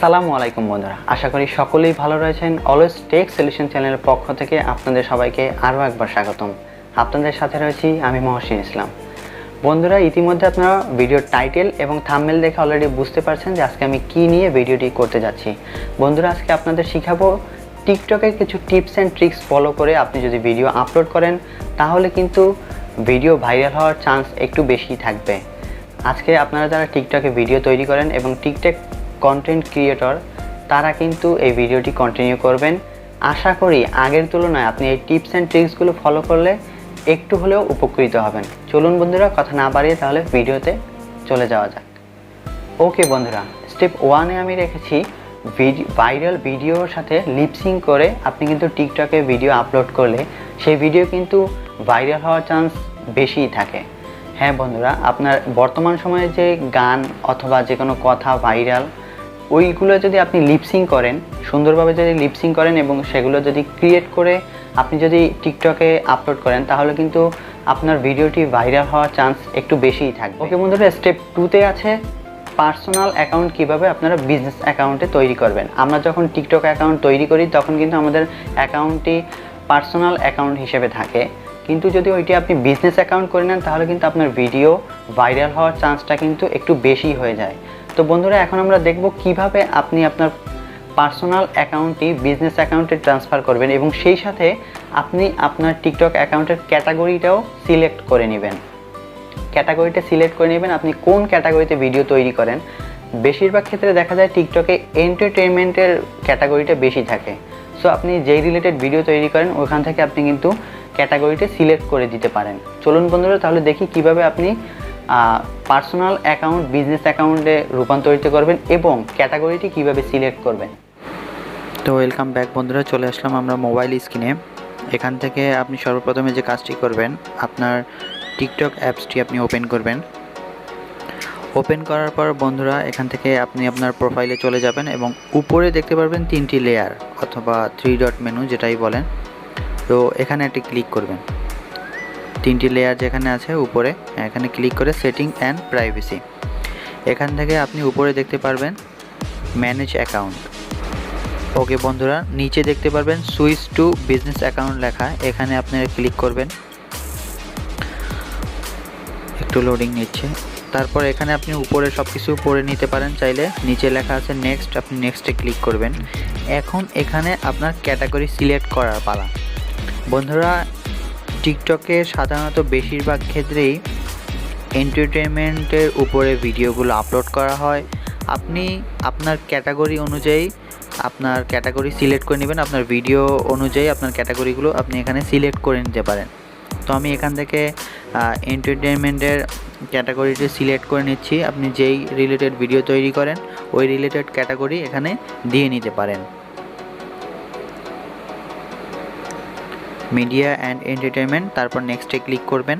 আসসালামু আলাইকুম বন্ধুরা, আশা করি সকলেই ভালো রয়েছেন। অলওয়েজ টেক সলিউশন চ্যানেলের পক্ষ থেকে আপনাদের সবাইকে আরও একবার স্বাগতম। আপনাদের সাথে রয়েছি আমি মহসিন ইসলাম। বন্ধুরা, ইতিমধ্যে আপনারা ভিডিওর টাইটেল এবং থাম্বনেল দেখে অলরেডি বুঝতে পারছেন যে আজকে আমি কি নিয়ে ভিডিওটি করতে যাচ্ছি। বন্ধুরা, আজকে আপনাদের শেখাবো টিকটকের কিছু টিপস অ্যান্ড ট্রিক্স ফলো করে আপনি যদি ভিডিও আপলোড করেন তাহলে কিন্তু ভিডিও ভাইরাল হওয়ার চান্স একটু বেশি থাকবে। আজকে আপনারা যারা টিকটকে ভিডিও তৈরি করেন এবং টিকটক কন্টেন্ট ক্রিয়েটর, তারা কিন্তু এই ভিডিওটি কন্টিনিউ করবেন। আশা করি আগের তুলনায় আপনি এই টিপস অ্যান্ড ট্রিক্সগুলো ফলো করলে একটু হলেও উপকৃত হবেন। চলুন বন্ধুরা, কথা না বাড়িয়ে তাহলে ভিডিওতে চলে যাওয়া যাক। ওকে বন্ধুরা, স্টেপ 1-এ আমি রেখেছি ভাইরাল ভিডিওর সাথে লিপসিং করে আপনি কিন্তু টিকটকে ভিডিও আপলোড করলে সেই ভিডিও কিন্তু ভাইরাল হওয়ার চান্স বেশিই থাকে। হ্যাঁ বন্ধুরা, আপনার বর্তমান সময়ে যে গান অথবা যে কোনো কথা ভাইরাল, ওইগুলো যদি আপনি লিপসিং করেন, সুন্দরভাবে যদি লিপসিং করেন এবং সেগুলো যদি ক্রিয়েট করে আপনি যদি টিকটকে আপলোড করেন তাহলে কিন্তু আপনার ভিডিওটি ভাইরাল হওয়ার চান্স একটু বেশিই থাকবে। ওকে বন্ধুরা, স্টেপ 2-তে আছে পার্সোনাল অ্যাকাউন্ট কিভাবে আপনারা বিজনেস অ্যাকাউন্টে তৈরি করবেন। আমরা যখন টিকটক অ্যাকাউন্ট তৈরি করি তখন কিন্তু আমাদের অ্যাকাউন্টটি পার্সোনাল অ্যাকাউন্ট হিসেবে থাকে, কিন্তু যদি ওইটি আপনি বিজনেস অ্যাকাউন্ট করে নেন তাহলে কিন্তু আপনার ভিডিও ভাইরাল হওয়ার চান্সটা কিন্তু একটু বেশি হয়ে যায়। তো বন্ধুরা, এখন আমরা দেখব কিভাবে আপনি আপনার পার্সোনাল অ্যাকাউন্টটি বিজনেস অ্যাকাউন্টে ট্রান্সফার করবেন এবং সেই সাথে আপনি আপনার টিকটক অ্যাকাউন্টের ক্যাটাগরিটাও সিলেক্ট করে নেবেন। ক্যাটাগরিটা সিলেক্ট করে নেবেন আপনি কোন ক্যাটাগরিতে ভিডিও তৈরি করেন। বেশিরভাগ ক্ষেত্রে দেখা যায় টিকটকে এন্টারটেইনমেন্টের ক্যাটাগরিটা বেশি থাকে। সো আপনি যেই রিলেটেড ভিডিও তৈরি করেন ওখান থেকে আপনি কিন্তু ক্যাটাগরিটা সিলেক্ট করে দিতে পারেন। চলুন বন্ধুরা, তাহলে দেখি কিভাবে আপনি পার্সোনাল অ্যাকাউন্ট বিজনেস অ্যাকাউন্টে রূপান্তরিত করবেন এবং ক্যাটাগরিটি কিভাবে সিলেক্ট করবেন। তো ওয়েলকাম ব্যাক বন্ধুরা, চলে আসলাম আমরা মোবাইল স্ক্রিনে। এখান থেকে আপনি সর্বপ্রথমে যে কাজটি করবেন, আপনার টিকটক অ্যাপসটি আপনি ওপেন করবেন। ওপেন করার পর বন্ধুরা, এখান থেকে আপনি আপনার প্রোফাইলে চলে যাবেন এবং উপরে দেখতে পারবেন 3টি লেয়ার অথবা 3 ডট মেনু যেটাই বলেন। তো এখানে একটি ক্লিক করবেন। 3টি লেয়ার যেখানে আছে উপরে, এখানে ক্লিক করে সেটিং অ্যান্ড প্রাইভেসি। এখান থেকে আপনি উপরে দেখতে পারবেন ম্যানেজ অ্যাকাউন্ট। ওকে বন্ধুরা, নিচে দেখতে পারবেন সুইচ টু বিজনেস অ্যাকাউন্ট লেখা, এখানে আপনারা ক্লিক করবেন। একটু লোডিং নিচ্ছে। তারপর এখানে আপনি উপরে সব কিছু পড়ে নিতে পারেন চাইলে। নিচে লেখা আছে নেক্সট, আপনি নেক্সটে ক্লিক করবেন। এখন এখানে আপনার ক্যাটাগরি সিলেক্ট করার পালা। বন্ধুরা, টিকটকে সাধারণত বেশিরভাগ ক্ষেত্রেই এন্টারটেনমেন্টের উপরে ভিডিওগুলো আপলোড করা হয়। আপনি আপনার ক্যাটাগরি অনুযায়ী আপনার ক্যাটাগরি সিলেক্ট করে নেবেন। আপনার ভিডিও অনুযায়ী আপনার ক্যাটাগরিগুলো আপনি এখানে সিলেক্ট করে নিতে পারেন। তো আমি এখান থেকে এন্টারটেনমেন্টের ক্যাটাগরিটি সিলেক্ট করে নিচ্ছি। আপনি যেই রিলেটেড ভিডিও তৈরি করেন ওই রিলেটেড ক্যাটাগরি এখানে দিয়ে নিতে পারেন। মিডিয়া অ্যান্ড এন্টারটেনমেন্ট, তারপর নেক্সটে ক্লিক করবেন।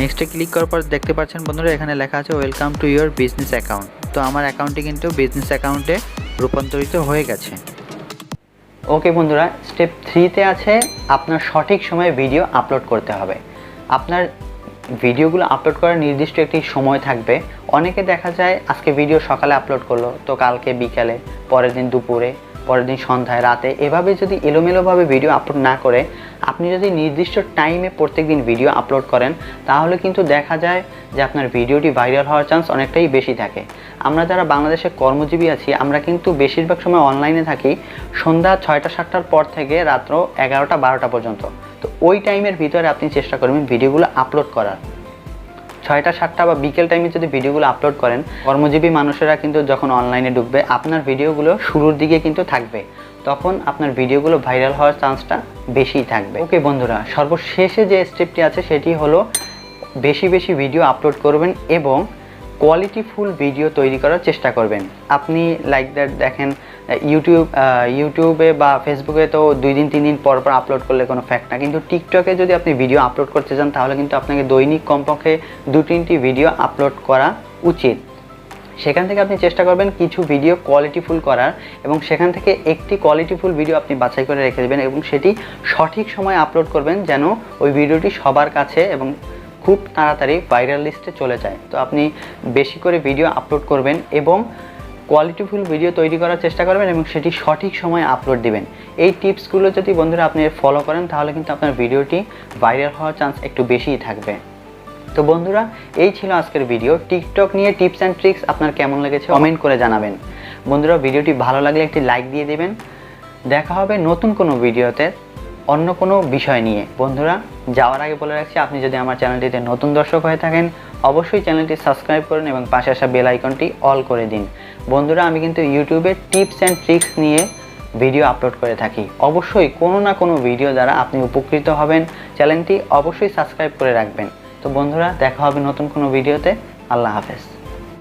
নেক্সটে ক্লিক করার পর দেখতে পাচ্ছেন বন্ধুরা, এখানে লেখা আছে welcome to your business account. তো আমার অ্যাকাউন্টটি কিন্তু বিজনেস অ্যাকাউন্টে রূপান্তরিত হয়ে গেছে। ওকে বন্ধুরা, স্টেপ 3-তে আছে আপনার সঠিক সময়ে ভিডিও আপলোড করতে হবে। আপনার ভিডিওগুলো আপলোড করার নির্দিষ্ট একটি সময় থাকবে। অনেকে দেখা যায় আজকে ভিডিও সকালে আপলোড করলো, তো কালকে বিকালে, পরের দিন দুপুরে, পরের দিন সন্ধ্যায়, রাতে, এভাবে যদি এলোমেলোভাবে ভিডিও আপলোড না করে আপনি যদি নির্দিষ্ট টাইমে প্রত্যেক দিন ভিডিও আপলোড করেন তাহলে কিন্তু দেখা যায় যে আপনার ভিডিওটি ভাইরাল হওয়ার চান্স অনেকটাই বেশি থাকে। আমরা যারা বাংলাদেশে কর্মজীবী আছি আমরা কিন্তু বেশিরভাগ সময় অনলাইনে থাকি সন্ধ্যা 6টা-7টার পর থেকে রাত্র 11টা-12টা পর্যন্ত। তো ওই টাইমের ভিতরে আপনি চেষ্টা করবেন ভিডিওগুলো আপলোড করার। 6টা-7টা বা বিকেল টাইমে যদি ভিডিওগুলো আপলোড করেন, কর্মজীবী মানুষেরা কিন্তু যখন অনলাইনে ঢুকবে আপনার ভিডিওগুলো শুরুর দিকে কিন্তু থাকবে, তখন আপনার ভিডিওগুলো ভাইরাল হওয়ার চান্সটা বেশিই থাকবে। ওকে বন্ধুরা, সর্বশেষে যে স্টেপটি আছে সেটি হলো বেশি বেশি ভিডিও আপলোড করবেন এবং কোয়ালিটিফুল ভিডিও তৈরি করার চেষ্টা করবেন। আপনি লাইক দ্যাট দেখেন ইউটিউবে বা ফেসবুকে তো 2 দিন 3 দিন পর পর আপলোড করলে কোনো ফ্যাক্ট না, কিন্তু টিকটকে যদি আপনি ভিডিও আপলোড করতে চান তাহলে কিন্তু আপনাকে দৈনিক কমপক্ষে 2-3টি ভিডিও আপলোড করা উচিত। সেখান থেকে আপনি চেষ্টা করবেন কিছু ভিডিও কোয়ালিটিফুল করার এবং সেখান থেকে একটি কোয়ালিটিফুল ভিডিও আপনি বাছাই করে রেখে দেবেন এবং সেটি সঠিক সময়ে আপলোড করবেন যেন ওই ভিডিওটি সবার কাছে এবং খুব তাড়াতাড়ি ভাইরাল লিস্টে চলে যায়। তো আপনি বেশি করে ভিডিও আপলোড করবেন এবং কোয়ালিটিফুল ভিডিও তৈরি করার চেষ্টা করবেন এবং সেটি সঠিক সময়ে আপলোড দিবেন। এই টিপসগুলো যদি বন্ধুরা আপনি ফলো করেন তাহলে কিন্তু আপনার ভিডিওটি ভাইরাল হওয়ার চান্স একটু বেশিই থাকবে। তো বন্ধুরা, এই ছিল আজকের ভিডিও। টিকটক নিয়ে টিপস অ্যান্ড ট্রিক্স আপনার কেমন লেগেছে কমেন্ট করে জানাবেন। বন্ধুরা, ভিডিওটি ভালো লাগলে একটি লাইক দিয়ে দেবেন। দেখা হবে নতুন কোনো ভিডিওতে অন্য কোনো বিষয় নিয়ে। বন্ধুরা, যাওয়ার আগে বলে রাখছি, আপনি যদি আমার চ্যানেলটিতে নতুন দর্শক হয়ে থাকেন অবশ্যই চ্যানেলটি সাবস্ক্রাইব করুন এবং পাশে আসা বেল আইকনটি অল করে দিন। বন্ধুরা, আমি কিন্তু ইউটিউবে টিপস অ্যান্ড ট্রিক্স নিয়ে ভিডিও আপলোড করে থাকি। অবশ্যই কোনো না কোনো ভিডিও দ্বারা আপনি উপকৃত হবেন। চ্যানেলটি অবশ্যই সাবস্ক্রাইব করে রাখবেন। তো বন্ধুরা, দেখা হবে নতুন কোনো ভিডিওতে। আল্লাহ হাফেজ।